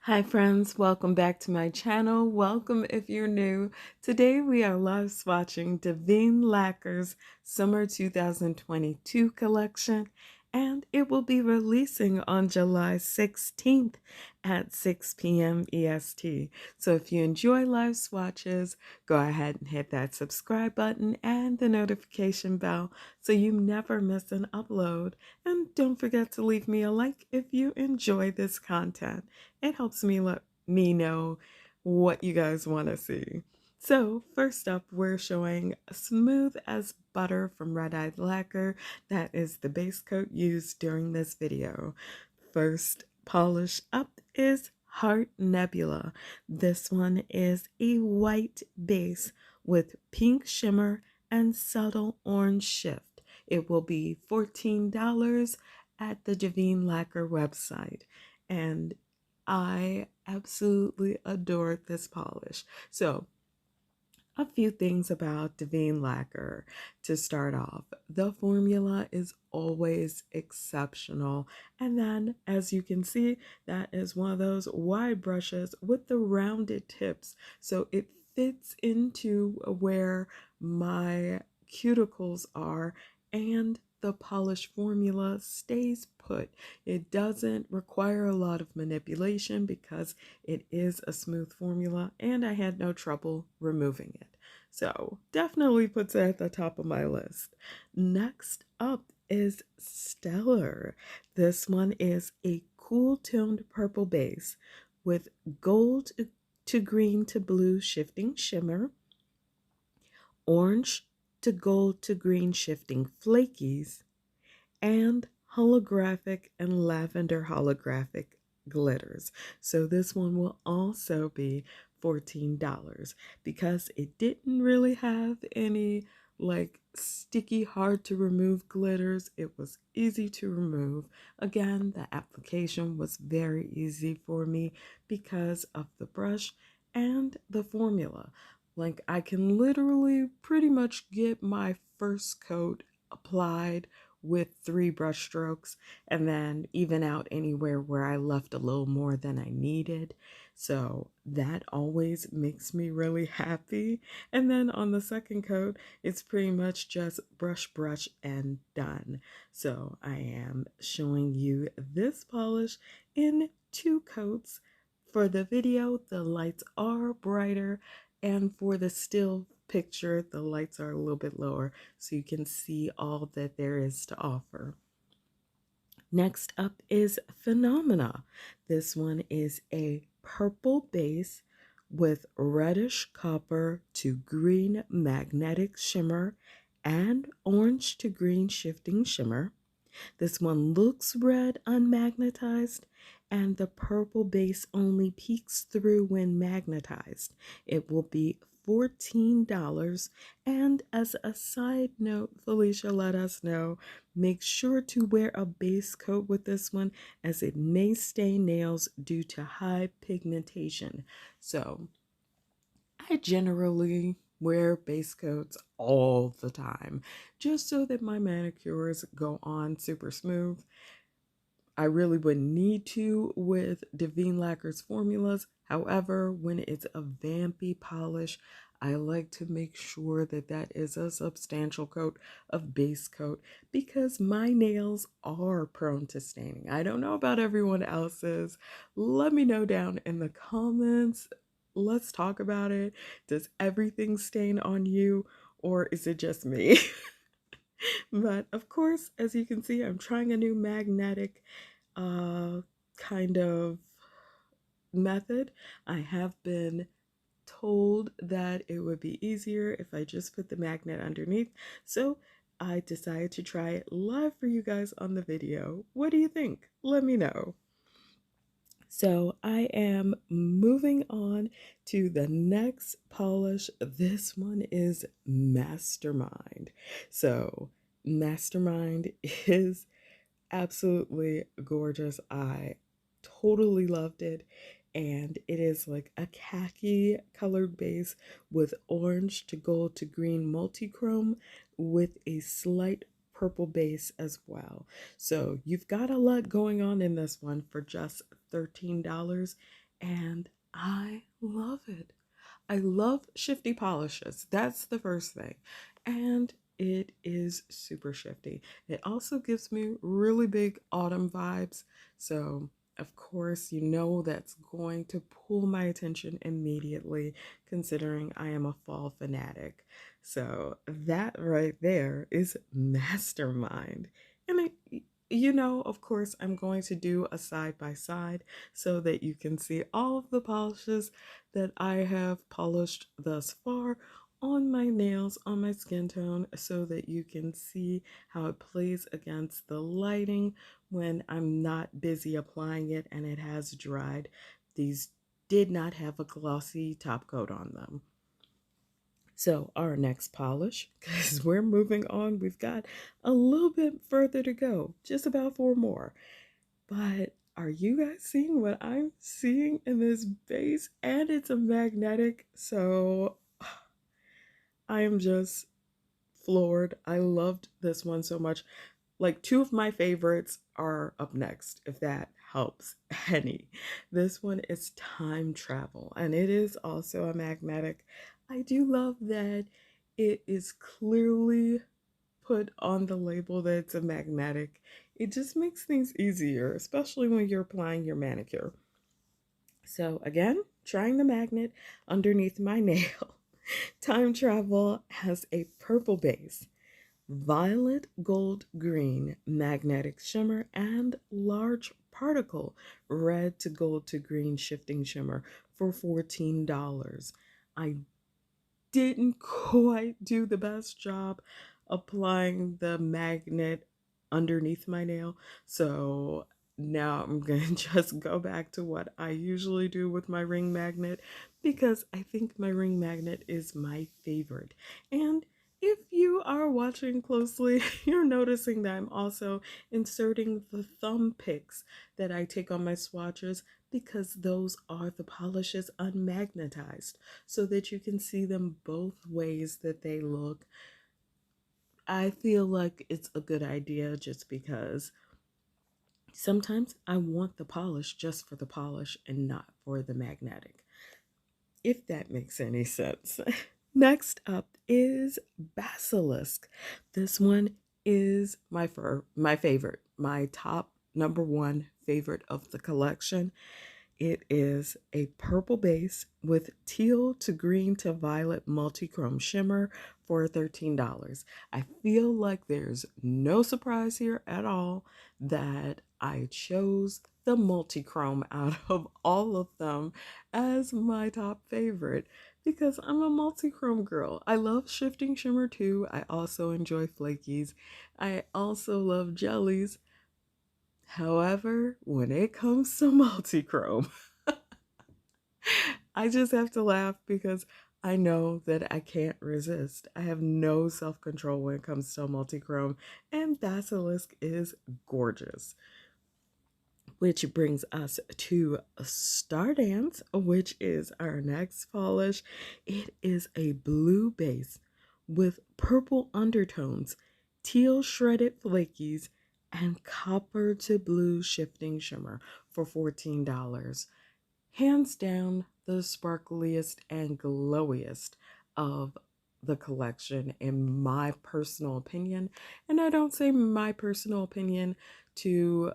Hi friends, welcome back to my channel. Welcome if you're new. Today we are live swatching Daveen Lacquer's Summer 2022 collection, and it will be releasing on July 16th at 6 p.m. EST. So if you enjoy live swatches, go ahead and hit that subscribe button and the notification bell so you never miss an upload. And don't forget to leave me a like if you enjoy this content. It helps me let me know what you guys want to see. So first up, we're showing Smooth as Butter from Red Eyed Lacquer. That is the base coat used during this video. First polish up is Heart Nebula. This one is a white base with pink shimmer and subtle orange shift. It will be $14 at the Daveen Lacquer website. And I absolutely adore this polish. So, a few things about Daveen Lacquer to start off. The formula is always exceptional. And then, as you can see, that is one of those wide brushes with the rounded tips. So it fits into where my cuticles are, and the polish formula stays put. It doesn't require a lot of manipulation because it is a smooth formula, and I had no trouble removing it. So definitely puts it at the top of my list. Next up is Stellar. This one is a cool toned purple base with gold to green to blue shifting shimmer, orange to gold to green shifting flakies, and holographic and lavender holographic glitters. So this one will also be $14 because it didn't really have any like sticky, hard to remove glitters. It was easy to remove. Again, the application was very easy for me because of the brush and the formula. Like, I can literally pretty much get my first coat applied with 3 brush strokes and then even out anywhere where I left a little more than I needed. So that always makes me really happy. And then on the second coat, it's pretty much just brush and done. So I am showing you this polish in 2 coats. For the video, the lights are brighter, and for the still picture, the lights are a little bit lower so you can see all that there is to offer. Next up is Phenomena. This one is a purple base with reddish copper to green magnetic shimmer and orange to green shifting shimmer. This one looks red unmagnetized, and the purple base only peeks through when magnetized. It will be $14. And as a side note, Felicia let us know, make sure to wear a base coat with this one as it may stain nails due to high pigmentation. So I generally wear base coats all the time just so that my manicures go on super smooth. I really wouldn't need to with Daveen Lacquer's formulas. However, when it's a vampy polish, I like to make sure that that is a substantial coat of base coat because my nails are prone to staining. I don't know about everyone else's. Let me know down in the comments. Let's talk about it. Does everything stain on you, or is it just me? But of course, as you can see, I'm trying a new magnetic uh, kind of method. I have been told that it would be easier if I just put the magnet underneath. So I decided to try it live for you guys on the video. What do you think? Let me know. So I am moving on to the next polish. This one is Mastermind. So Mastermind is absolutely gorgeous. I totally loved it. And it is like a khaki colored base with orange to gold to green multichrome with a slight purple base as well. So you've got a lot going on in this one for just $13. and I love it. I love shifty polishes. That's the first thing. And it is super shifty. It also gives me really big autumn vibes. So, of course, you know that's going to pull my attention immediately, considering I am a fall fanatic. So, that right there is Mastermind. And of course, I'm going to do a side by side so that you can see all of the polishes that I have polished thus far on my nails, on my skin tone, so that you can see how it plays against the lighting when I'm not busy applying it and it has dried. These did not have a glossy top coat on them. So, our next polish, because we're moving on, we've got a little bit further to go, just about 4 more. But are you guys seeing what I'm seeing in this base? And it's a magnetic, so I am just floored. I loved this one so much. Like, 2 of my favorites are up next, if that helps any. This one is time travel, and it is also a magnetic. I do love that it is clearly put on the label that it's a magnetic. It just makes things easier, especially when you're applying your manicure. So again, trying the magnet underneath my nail. Time Travel has a purple base, violet gold green magnetic shimmer, and large particle red to gold to green shifting shimmer for $14. I didn't quite do the best job applying the magnet underneath my nail. So now I'm going to just go back to what I usually do with my ring magnet because I think my ring magnet is my favorite. And if you are watching closely, you're noticing that I'm also inserting the thumb picks that I take on my swatches because those are the polishes unmagnetized so that you can see them both ways that they look. I feel like it's a good idea just because sometimes I want the polish just for the polish and not for the magnetic, if that makes any sense. Next up is Basilisk. This one is my favorite, my top number one favorite of the collection. It is a purple base with teal to green to violet multi-chrome shimmer for $13. I feel like there's no surprise here at all that I chose the multi-chrome out of all of them as my top favorite because I'm a multi-chrome girl. I love shifting shimmer too. I also enjoy flakies. I also love jellies. However, when it comes to multi-chrome, I just have to laugh because I know that I can't resist. I have no self-control when it comes to multi-chrome, and Basilisk is gorgeous. Which brings us to Stardance, which is our next polish. It is a blue base with purple undertones, teal shredded flakies, and copper to blue shifting shimmer for $14. Hands down, the sparkliest and glowiest of the collection, in my personal opinion. And I don't say my personal opinion to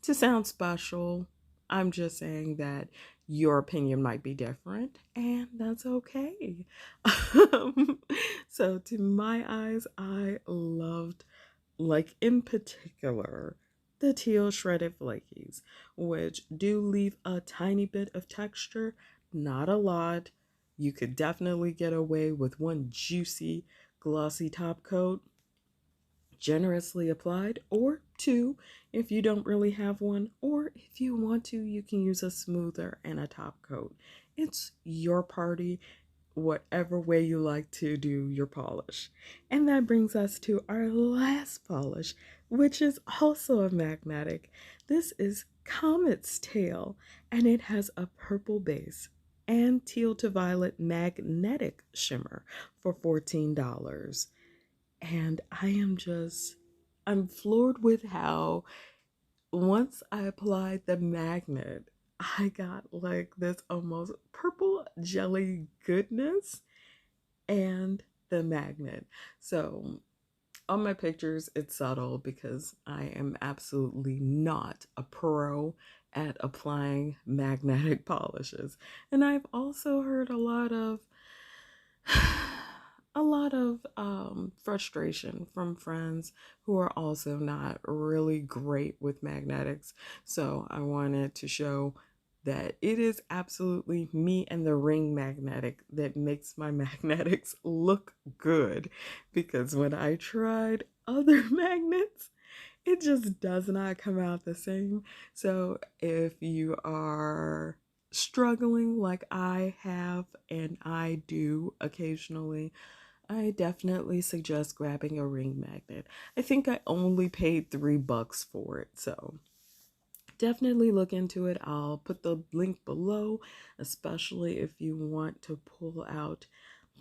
sound special. I'm just saying that your opinion might be different, and that's okay. Um, so, to my eyes, I loved, like in particular, the teal shredded flakies, which do leave a tiny bit of texture, not a lot. You could definitely get away with one juicy, glossy top coat generously applied, or 2 if you don't really have one, or if you want to, you can use a smoother and a top coat. It's your party, whatever way you like to do your polish. And that brings us to our last polish, which is also a magnetic. This is Comet's Tail, and it has a purple base and teal to violet magnetic shimmer for $14. And I'm floored with how once I applied the magnet, I got like this almost purple jelly goodness and the magnet. So on my pictures, it's subtle because I am absolutely not a pro at applying magnetic polishes. And I've also heard a lot of frustration from friends who are also not really great with magnetics. So I wanted to show that it is absolutely me and the ring magnetic that makes my magnetics look good, because when I tried other magnets, it just does not come out the same. So if you are struggling like I have and I do occasionally, I definitely suggest grabbing a ring magnet. I think I only paid $3 for it, so definitely look into it. I'll put the link below, especially if you want to pull out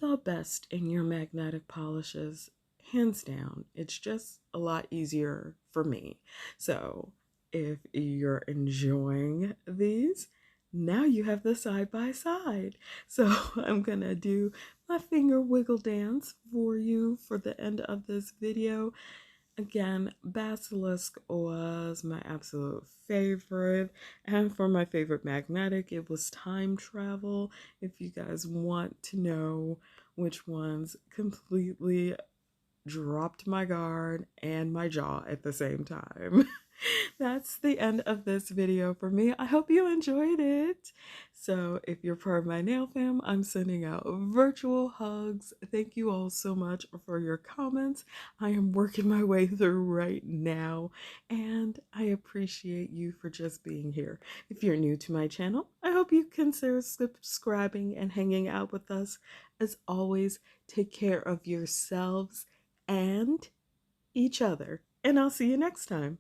the best in your magnetic polishes. Hands down, it's just a lot easier for me. So if you're enjoying these, now you have the side by side. So I'm gonna do my finger wiggle dance for you for the end of this video. Again, Basilisk was my absolute favorite. And for my favorite magnetic, it was time travel. If you guys want to know which ones completely dropped my guard and my jaw at the same time. That's the end of this video for me. I hope you enjoyed it. So if you're part of my nail fam, I'm sending out virtual hugs. Thank you all so much for your comments. I am working my way through right now, and I appreciate you for just being here. If you're new to my channel, I hope you consider subscribing and hanging out with us. As always, take care of yourselves and each other. And I'll see you next time.